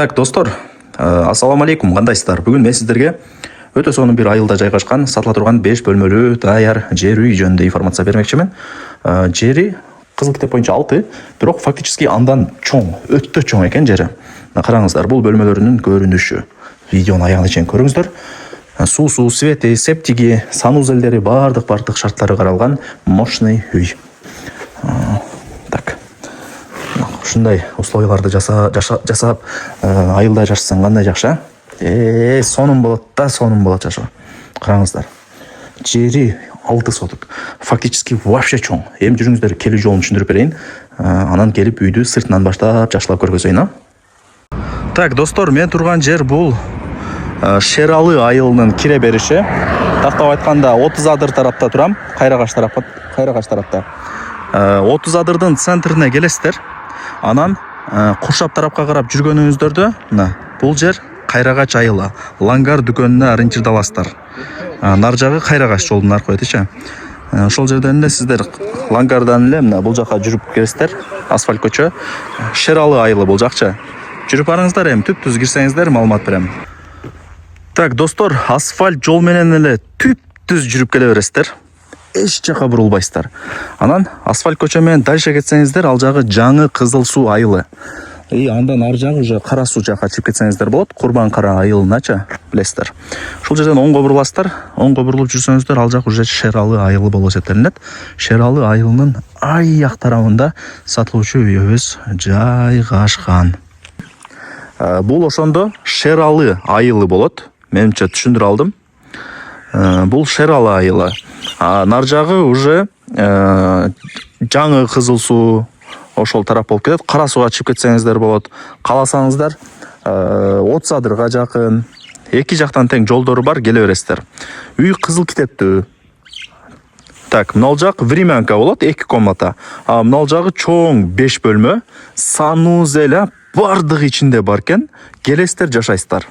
Так, достор, ассаламу алейкум, кандайсыздар? Бүгүн мен сиздерге өтө сонун бир айылда жайгашкан, сатыла турган 5 бөлмөлүү даяр жер үй жөнүндө информация бермекчимин. Жери Кызыл китеп боюнча 6, бирок фактически андан чоң, өтө чоң экен жери. Караңыздар, бул бөлмөлөрүнүн көрүнүшү. Видеону аягына чейин көрүңүздөр. Суусу, свети, септиги, санузелдери бардык шарттары каралган мощный үй. Так. Ушундай условияларды жасап айылда жашасаң кандай жакшы? Сонун болот жашоо. Караңыздар. Жери 6 соток. Фактически вообще чоң. Эми жүрүңүздөр, келүү жолун түшүндүрүп берейин. Анан келип үйдү сыртынан баштап жакшылап көргөзөйүн. Так, достор, мен турган жер бул Шералы айылынын кире бериши. Тактап айтканда 30 адыр тарапта турам, Кайрагаш тарапта. 30 адырдын центрине келесиздер. Анан куршап тарапка карап жүргөнүңүздөрдө, бул жер Кайрагач айылы. Лангар дүкөнүнө ориентирдаласыздар. Нар жагы Кайрагаш жолдун аркы өтүчү. Ошол жерден эле сиздер Лангардан эле мына бул жака жүрүп келесиздер. Асфальт көчө. Шералы айылы бул жакчы. Жүрүп барыңыздар, эми түп-түз кирсеңиздер, маалымат берем. Так, достор, асфальт жол менен эле түп-түз жүрүп келе бересиздер. Эч жака бурулбайсыздар. Анан асфальт көчө менен дальше кетсеңиздер, ал жагы жаңы Кызыл суу айылы. Андан ар жагы уже Кара суу жакка чыгып кетсеңиздер болот. Курбан Кара айылыначы, билесиздер. Ушул жерден оңго буруласыздар. Оңго бурулуп жүрсөңүздөр, ал жак уже Шералы айылы болуп эсептелинет. Шералы айылынын аяк тарабында сатылуучу үйүбүз жайгашкан. Бул ошондо Шералы айылы болот. Менимче түшүндүрө алдым. Бул Шералы айылы. Нар жагы уже жаңы Кызыл суу ошол тарап болуп кетет. Кара сууга чыгып кетсеңиздер болот. Кааласаңыздар 30 адырга жакын, эки жактан тең жолдору бар, келе бересиздер. Үй кызыл китептүү. Так, мынал жак времянка болот, 2 комната. Мынал жагы чоң 5 бөлмө, санузел бардык ичинде бар экен. Келесиздер, жашайсыздар.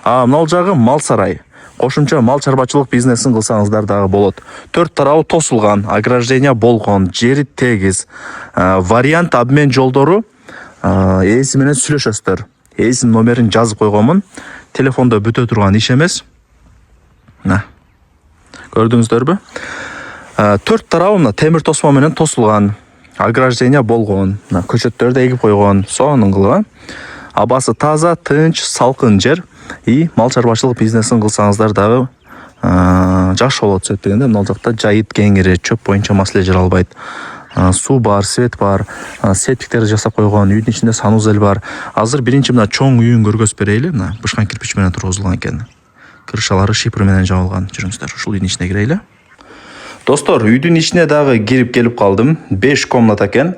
Мынал жагы мал сарай. Кошумча мал чарбачылык бизнесин кылсаңыздар дагы болот. 4 тарабы тосулган, ограждение болгон, жери тегиз. Вариант обмен жолдору, ээси менен сүйлөшөсүздөр. Ээсинин номерин жазып койгонмун. Телефондо бүтө турган иш эмес. Көрдүңүздөрбү? 4 тарабы мына темир тосмо менен тосулган, ограждение болгон, көчөттөрдү эгип койгон, сонун кылып. Абасы таза, тынч, салкын жер. Мал чарбачылык бизнесин кылсаңыздар дагы жакшы болот дегенде, мына жакта жайыт кеңири, чөп боюнча маселе жаралбайт. Суу бар, свет бар, септиктерди жасап койгон, үйдүн ичинде санузел бар. Азыр биринчи мына чоң үйүн көргөзүп берейли. Мына бышкан кирпич менен тургузулган экен. Крышалары шипр менен жабылган. Жүрүңүздөр, ушул үйдүн ичине кирейли. Достор, үйдүн ичине дагы кирип келип калдым. 5 комната экен.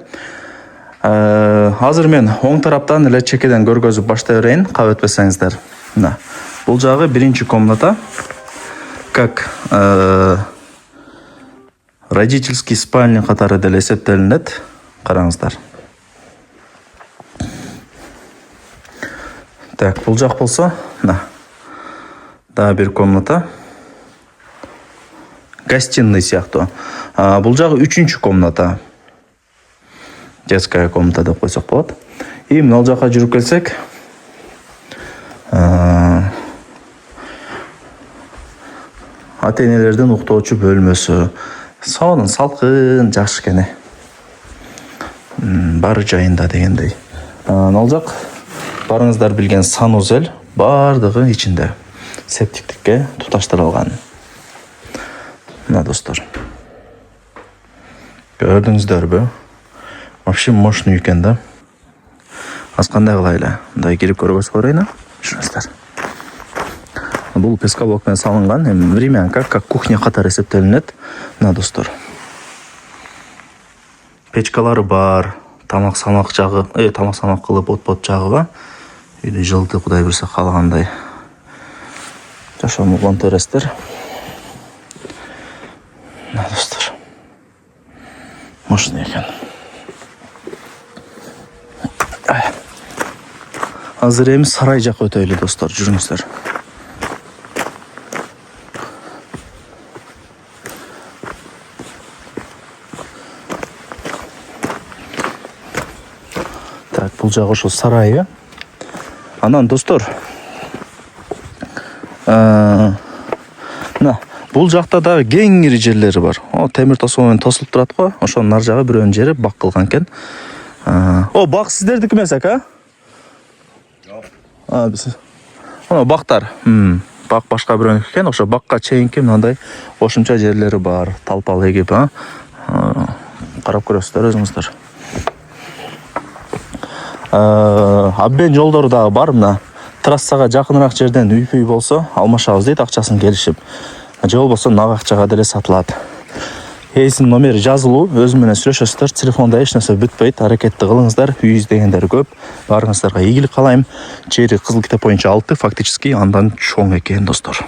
Азыр мен оң тараптан эле чекеден көргөзүп баштай берейин, кап өтпөсөңүздөр. Бул жагы биринчи комната. Как родительский спальня катары деле эсептелинет. Караңыздар. Так, бул жак болсо, дагы бир комната. Гостиный сыяктуу. Бул жагы 3-чү комната. Детская комната деп койсок болот. Мына жака жүрүп келсек, ата-энелердин уктоочу бөлмөсү. Сонун, салкын, жакшы экен. Бары жайында дегендей. Мына жак барыңыздар билген санузел бардыгы ичинде. Септиктикке туташтырылган. Мына достор. Көрдүңүздөрбү? Вообще мощный экен да. Аз кандай кылайлы? Мындай кирип көргөзүп көрөйүн. Жүрүңүздөр. Бул пескоблок менен салынган, времянка, как кухня катары эсептелинет. Мына достор. Печкалары бар, тамак-самак жагы, тамак-самак кылып от жагы. Үйдү жылды кудай берсе каалагандай. Жашоону улантырасыздар. Мына достор. Мощный экен. Азыр эми сарай жакка өтөйлү, достор, жүрүңүздөр. Так, бул жагы ошо сарайы. Анан достор, мына бул жакта дагы кеңири жерлери бар. Темир тосмомен тосулуп турат го. Ошонун ар жагы бирөөнүн жери бак кылган экен. Бак сиздердики эмес экен, а? Биз. Бактар. Бак башка бирөөнүкү экен. Ошо бакка чейинки мындай кошумча жерлери бар. Талпал эгип, карап көрөсүздөр өзүңүздөр. Обмен жолдору дагы бар. Мына трассага жакыныраак жерден үй болсо алмашабыз дейт, акчасын келишип. Же болбосо нак акчага деле сатылат. Эйсинин номери жазылуу, өзүм менен сүйлөшөсүздөр. Телефонда эч нерсе бүтпөйт. Аракетти кылыңыздар. Үй издегендер көп. Баарыңыздарга ийгилик каалайм. Жери Кызыл китеп боюнча 6, фактически андан чоң экен достор.